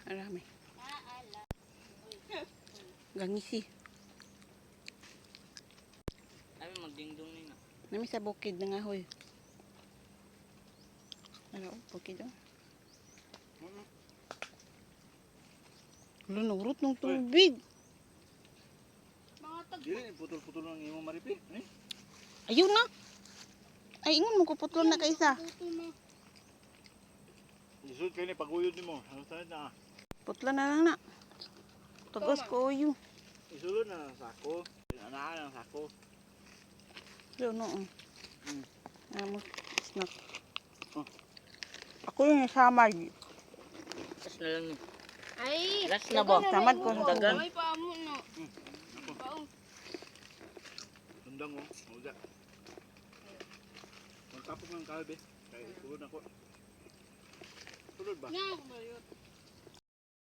Marami. Gangisi. Kami magdingdong nina. Nami sa bukid na nga hoy. Ano, bukid oh. Lunurot ng tubig. Dili, putol-putol ng imo maripi. Ayun na. Ay, ingon mo ko putol na kaisa. Isud kayo ni paguyod nimo. Ano sa na? Putla na lang na. Tugos ko uyo. Isulod na ng sako. Anaan ng sako. Yo no. Amo snack. Ako yung nasamad. Tapos na lang yun. Ay, Last na ba? Samad ko sa Dagan. May paamo no. Tundang mo. Mauda. Magtapos ng kalbe. Kaya sulod ako. Sulod ba? Nga,